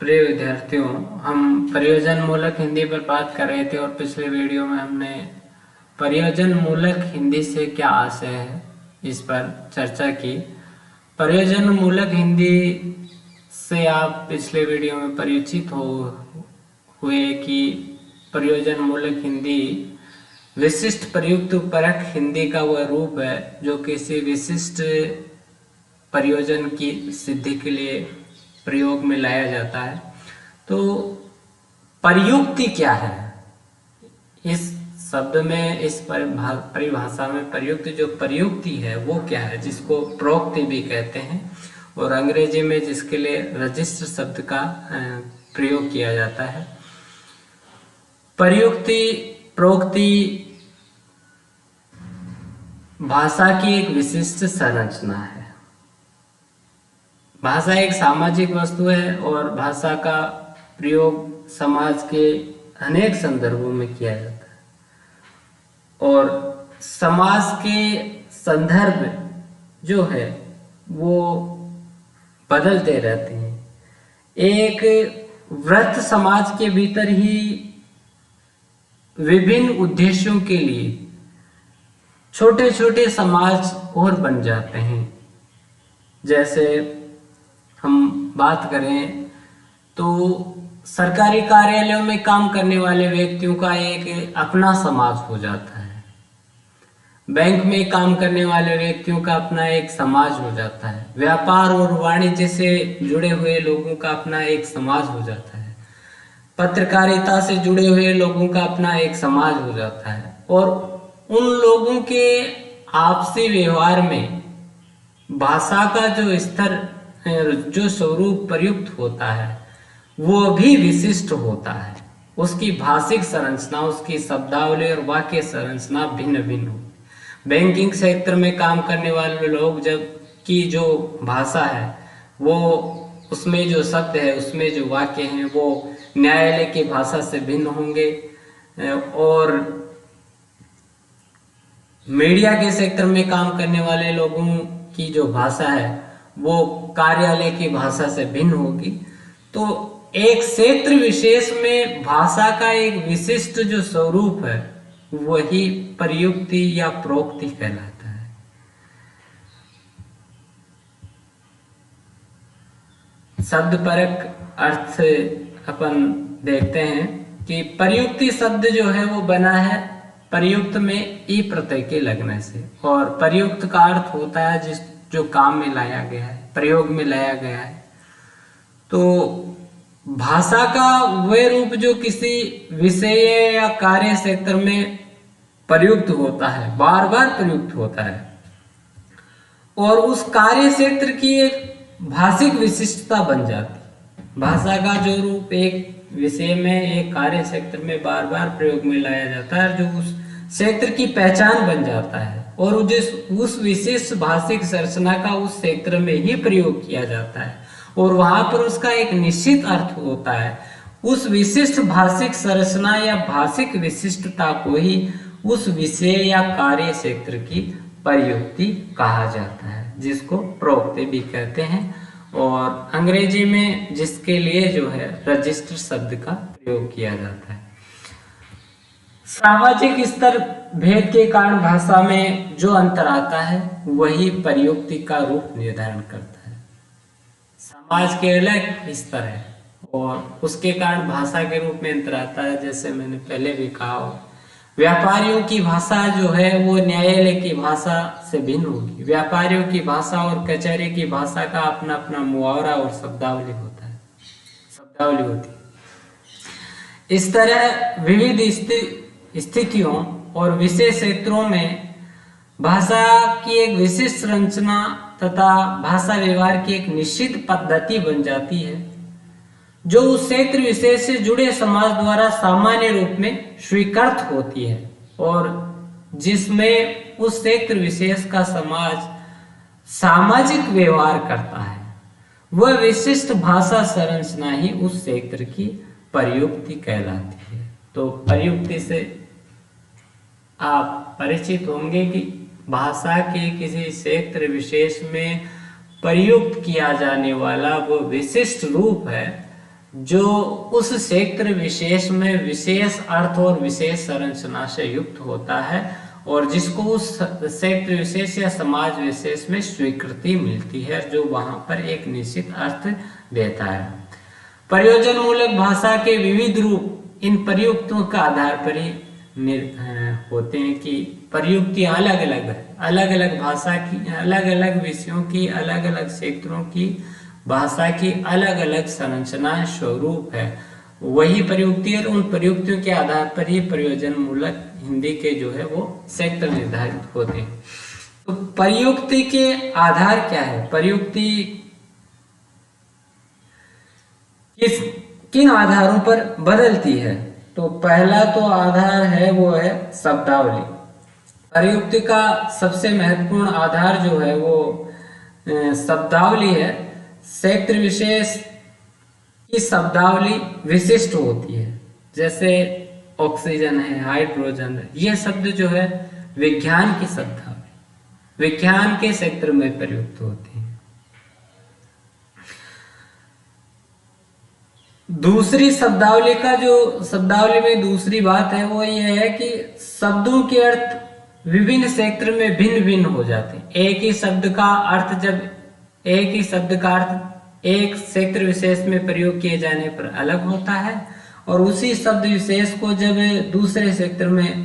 प्रिय विद्यार्थियों, हम प्रयोजन मूलक हिंदी पर बात कर रहे थे और पिछले वीडियो में हमने प्रयोजन मूलक हिंदी से क्या आशय है इस पर चर्चा की। प्रयोजन मूलक हिंदी से आप पिछले वीडियो में परिचित हुए कि प्रयोजन मूलक हिंदी विशिष्ट प्रयुक्त परक हिंदी का वह रूप है जो किसी विशिष्ट प्रयोजन की सिद्धि के लिए प्रयोग में लाया जाता है। तो प्रयुक्ति क्या है? इस शब्द में, इस परिभाषा में प्रयुक्त जो प्रयुक्ति है वो क्या है, जिसको प्रोक्ति भी कहते हैं और अंग्रेजी में जिसके लिए रजिस्टर शब्द का प्रयोग किया जाता है। प्रयुक्ति, प्रोक्ति भाषा की एक विशिष्ट संरचना है। भाषा एक सामाजिक वस्तु है और भाषा का प्रयोग समाज के अनेक संदर्भों में किया जाता है और समाज के संदर्भ जो है वो बदलते रहते हैं। एक वृत्त समाज के भीतर ही विभिन्न उद्देश्यों के लिए छोटे छोटे समाज और बन जाते हैं। जैसे हम बात करें तो सरकारी कार्यालयों में काम करने वाले व्यक्तियों का एक अपना समाज हो जाता है, बैंक में काम करने वाले व्यक्तियों का अपना एक समाज हो जाता है, व्यापार और वाणिज्य से जुड़े हुए लोगों का अपना एक समाज हो जाता है, पत्रकारिता से जुड़े हुए लोगों का अपना एक समाज हो जाता है और उन लोगों के आपसी व्यवहार में भाषा का जो स्तर, जो स्वरूप प्रयुक्त होता है वो भी विशिष्ट होता है। उसकी भाषिक संरचना, उसकी शब्दावली और वाक्य संरचना भिन्न भिन्न होती। बैंकिंग क्षेत्र में काम करने वाले लोग जब की जो भाषा है वो, उसमें जो शब्द है, उसमें जो वाक्य हैं वो न्यायालय की भाषा से भिन्न होंगे और मीडिया के क्षेत्र में काम करने वाले लोगों की जो भाषा है वो कार्यालय की भाषा से भिन्न होगी। तो एक क्षेत्र विशेष में भाषा का एक विशिष्ट जो स्वरूप है वही प्रयुक्ति या प्रोक्ति कहलाता है। शब्द परक अर्थ अपन देखते हैं कि प्रयुक्ति शब्द जो है वो बना है प्रयुक्त में ई प्रत्यय के लगने से, और प्रयुक्त का अर्थ होता है जो काम में लाया गया है, प्रयोग में लाया गया है। तो भाषा का वह रूप जो किसी विषय या कार्य क्षेत्र में प्रयुक्त होता है, बार बार प्रयुक्त होता है और उस कार्य क्षेत्र की एक भाषिक विशिष्टता बन जाती है। भाषा का जो रूप एक विषय में, एक कार्य क्षेत्र में बार बार प्रयोग में लाया जाता है, जो उस क्षेत्र की पहचान बन जाता है और उस विशेष भाषिक संरचना का उस क्षेत्र में ही प्रयोग किया जाता है और वहां पर उसका एक निश्चित अर्थ होता है। उस विशिष्ट भाषिक संरचना या भाषिक विशिष्टता को ही उस विषय या कार्य क्षेत्र की प्रयुक्ति कहा जाता है, जिसको प्रोक्ति भी कहते हैं और अंग्रेजी में जिसके लिए जो है रजिस्टर शब्द का प्रयोग किया जाता है। सामाजिक स्तर भेद के कारण भाषा में जो अंतर आता है वही प्रयुक्ति का रूप निर्धारण करता है। समाज के अलग स्तर है और उसके कारण भाषा के रूप में अंतर आता है। जैसे मैंने पहले भी कहा, व्यापारियों की भाषा जो है वो न्यायालय की भाषा से भिन्न होगी। व्यापारियों की भाषा और कचहरी की भाषा का अपना अपना मुहावरा और शब्दावली होता है, शब्दावली होती है। इस तरह विविध स्थितियों और विशेष क्षेत्रों में भाषा की एक विशिष्ट संरचना तथा भाषा व्यवहार की एक निश्चित पद्धति बन जाती है जो उस क्षेत्र विशेष से जुड़े समाज द्वारा सामान्य रूप में स्वीकृत होती है और जिसमें उस क्षेत्र विशेष का समाज सामाजिक व्यवहार करता है। वह विशिष्ट भाषा संरचना ही उस क्षेत्र की प्रयुक्ति कहलाती है। तो प्रयुक्ति से आप परिचित होंगे कि भाषा के किसी क्षेत्र विशेष में प्रयुक्त किया जाने वाला वो विशिष्ट रूप है जो उस क्षेत्र विशेष में विशेष अर्थ और विशेष संरचना से युक्त होता है और जिसको उस क्षेत्र विशेष या समाज विशेष में स्वीकृति मिलती है, जो वहां पर एक निश्चित अर्थ देता है। प्रयोजन मूलक भाषा के विविध रूप इन प्रयुक्तियों का आधार पर ही होते हैं कि प्रयुक्तियां अलग अलग भाषा की, अलग अलग विषयों की, अलग अलग क्षेत्रों की भाषा की अलग अलग संरचना स्वरूप है। वही प्रयुक्ति और उन प्रयुक्तियों के आधार पर ही प्रयोजन मूलक हिंदी के जो है वो क्षेत्र निर्धारित होते हैं। तो प्रयुक्ति के आधार क्या है? प्रयुक्ति किन आधारों पर बदलती है? तो पहला तो आधार है वो है शब्दावली। प्रयुक्ति का सबसे महत्वपूर्ण आधार जो है वो शब्दावली है। क्षेत्र विशेष की शब्दावली विशिष्ट होती है, जैसे ऑक्सीजन है, हाइड्रोजन है, ये शब्द जो है विज्ञान की शब्दावली, विज्ञान के क्षेत्र में प्रयुक्त होते हैं। दूसरी शब्दावली का जो शब्दावली में दूसरी बात है वो ये है कि शब्दों के अर्थ विभिन्न क्षेत्र में भिन्न भिन्न हो जाते हैं। एक ही शब्द का अर्थ एक क्षेत्र विशेष में प्रयोग किए जाने पर अलग होता है और उसी शब्द विशेष को जब दूसरे क्षेत्र में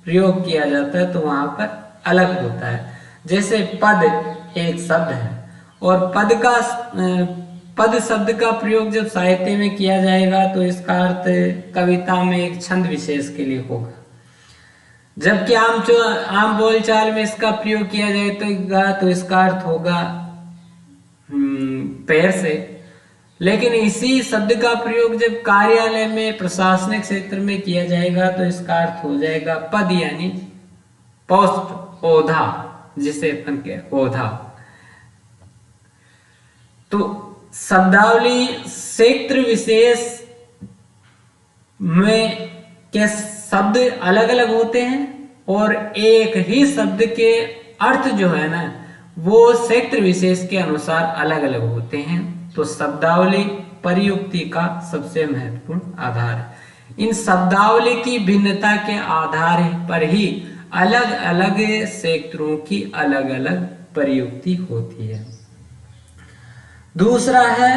प्रयोग किया जाता है तो वहां पर अलग होता है। जैसे पद एक शब्द है और पद शब्द का प्रयोग जब साहित्य में किया जाएगा तो इसका अर्थ कविता में एक छंद विशेष के लिए होगा, जबकि आम बोलचाल में इसका प्रयोग किया जाए तो इसका अर्थ होगा पैर से। लेकिन इसी शब्द का प्रयोग जब कार्यालय में प्रशासनिक क्षेत्र में किया जाएगा तो इसका अर्थ हो जाएगा पद, यानी पोस्ट, ओधा, जिसे अपन के ओधा। तो शब्दावली क्षेत्र विशेष में के शब्द अलग अलग होते हैं और एक ही शब्द के अर्थ जो है ना वो क्षेत्र विशेष के अनुसार अलग अलग होते हैं। तो शब्दावली प्रयुक्ति का सबसे महत्वपूर्ण आधार है। इन शब्दावली की भिन्नता के आधार पर ही अलग अलग क्षेत्रों की अलग अलग प्रयुक्ति होती है। दूसरा है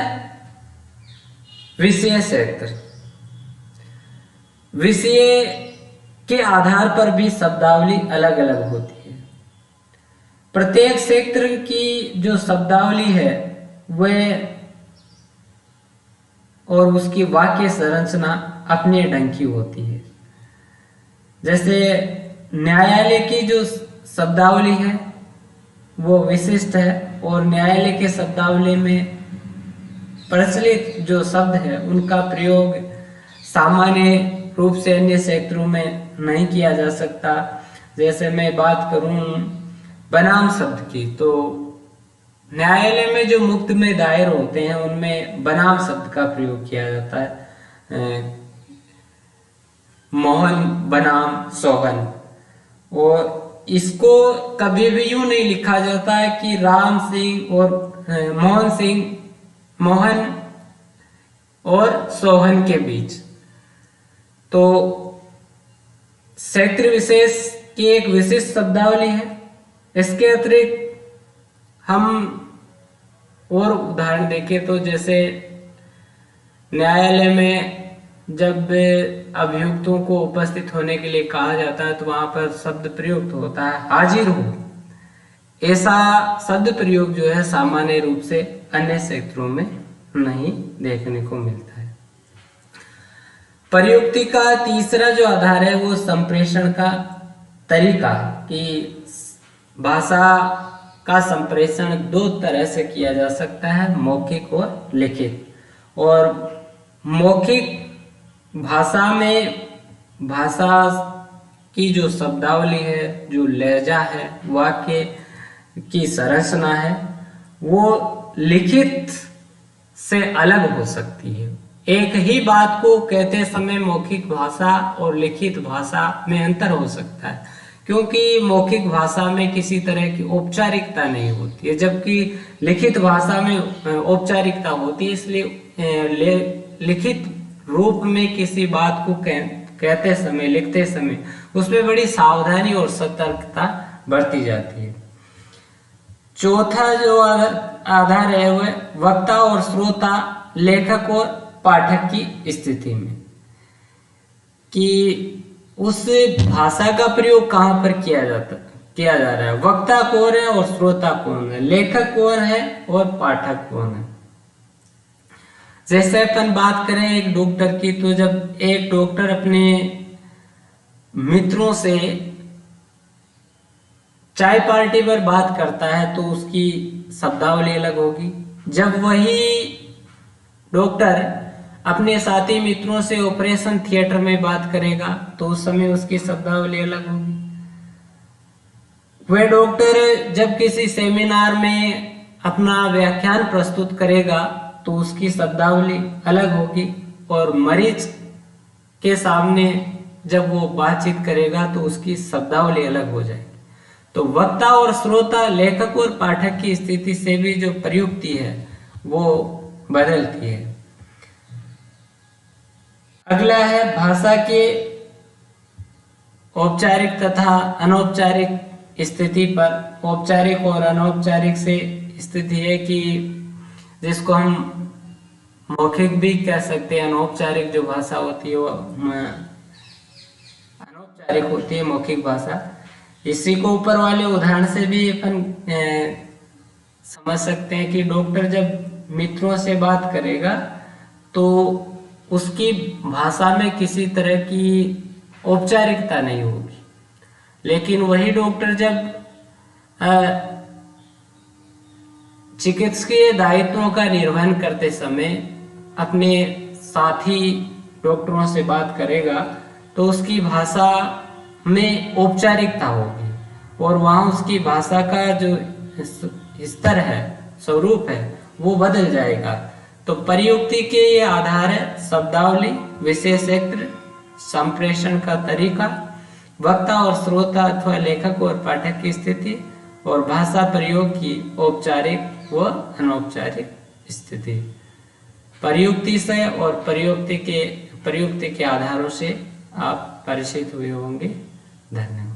विषय क्षेत्र। विषय के आधार पर भी शब्दावली अलग अलग होती है। प्रत्येक क्षेत्र की जो शब्दावली है वह और उसकी वाक्य संरचना अपने ढंग की होती है। जैसे न्यायालय की जो शब्दावली है वो विशिष्ट है और न्यायालय के शब्दावली में प्रचलित जो शब्द है उनका प्रयोग सामान्य रूप से अन्य क्षेत्रों में नहीं किया जा सकता। जैसे मैं बात करूं बनाम शब्द की, तो न्यायालय में जो मुक्त में दायर होते हैं उनमें बनाम शब्द का प्रयोग किया जाता है, मोहन बनाम सोहन। और इसको कभी भी यूं नहीं लिखा जाता है कि राम सिंह और मोहन और सोहन के बीच। तो क्षेत्र विशेष की एक विशिष्ट शब्दावली है। इसके अतिरिक्त हम और उदाहरण देखें तो जैसे न्यायालय में जब अभियुक्तों को उपस्थित होने के लिए कहा जाता है तो वहां पर शब्द प्रयुक्त होता है हाजिर हो। ऐसा शब्द प्रयोग जो है सामान्य रूप से अन्य क्षेत्रों में नहीं देखने को मिलता है। प्रयुक्ति का तीसरा जो आधार है वो संप्रेषण का तरीका, कि भाषा का संप्रेषण दो तरह से किया जा सकता है, मौखिक और लिखित। और मौखिक भाषा में भाषा की जो शब्दावली है, जो लहजा है, वाक्य की संरचना है, वो लिखित से अलग हो सकती है। एक ही बात को कहते समय मौखिक भाषा और लिखित भाषा में अंतर हो सकता है, क्योंकि मौखिक भाषा में किसी तरह की औपचारिकता नहीं होती है, जबकि लिखित भाषा में औपचारिकता होती है। इसलिए लिखित रूप में किसी बात को कहते समय, लिखते समय उसमें बड़ी सावधानी और सतर्कता बरती जाती है। चौथा जो आधार है वह वक्ता और श्रोता, लेखक और पाठक की स्थिति में, कि उस भाषा का प्रयोग कहाँ पर किया जा रहा है, वक्ता कौन है और श्रोता कौन है, लेखक कौन है और पाठक कौन है। जैसे अपन बात करें एक डॉक्टर की, तो जब एक डॉक्टर अपने मित्रों से चाय पार्टी पर बात करता है तो उसकी शब्दावली अलग होगी। जब वही डॉक्टर अपने साथी मित्रों से ऑपरेशन थिएटर में बात करेगा तो उस समय उसकी शब्दावली अलग होगी। वह डॉक्टर जब किसी सेमिनार में अपना व्याख्यान प्रस्तुत करेगा तो उसकी शब्दावली अलग होगी, और मरीज के सामने जब वो बातचीत करेगा तो उसकी शब्दावली अलग हो जाएगी। तो वक्ता और श्रोता, लेखक और पाठक की स्थिति से भी जो प्रयुक्ति है वो बदलती है। अगला है भाषा के औपचारिक तथा अनौपचारिक स्थिति पर। औपचारिक और अनौपचारिक से स्थिति है कि जिसको हम मौखिक भी कह सकते हैं। अनौपचारिक जो भाषा होती है वो अनौपचारिक होती है, मौखिक भाषा। इसी को ऊपर वाले उदाहरण से भी अपन समझ सकते हैं कि डॉक्टर जब मित्रों से बात करेगा तो उसकी भाषा में किसी तरह की औपचारिकता नहीं होगी, लेकिन वही डॉक्टर जब चिकित्सकीय दायित्वों का निर्वहन करते समय अपने साथी डॉक्टरों से बात करेगा तो उसकी भाषा में औपचारिकता होगी, और वहां उसकी भाषा का जो स्तर है, स्वरूप है, वो बदल जाएगा। तो प्रयुक्ति के ये आधार है शब्दावली, विशेषण, संप्रेषण का तरीका, वक्ता और श्रोता अथवा लेखक और पाठक की स्थिति, और भाषा प्रयोग की औपचारिक व अनौपचारिक स्थिति। प्रयुक्ति से और प्रयुक्ति के आधारों से आप परिचित हुए होंगे। धन्यवाद।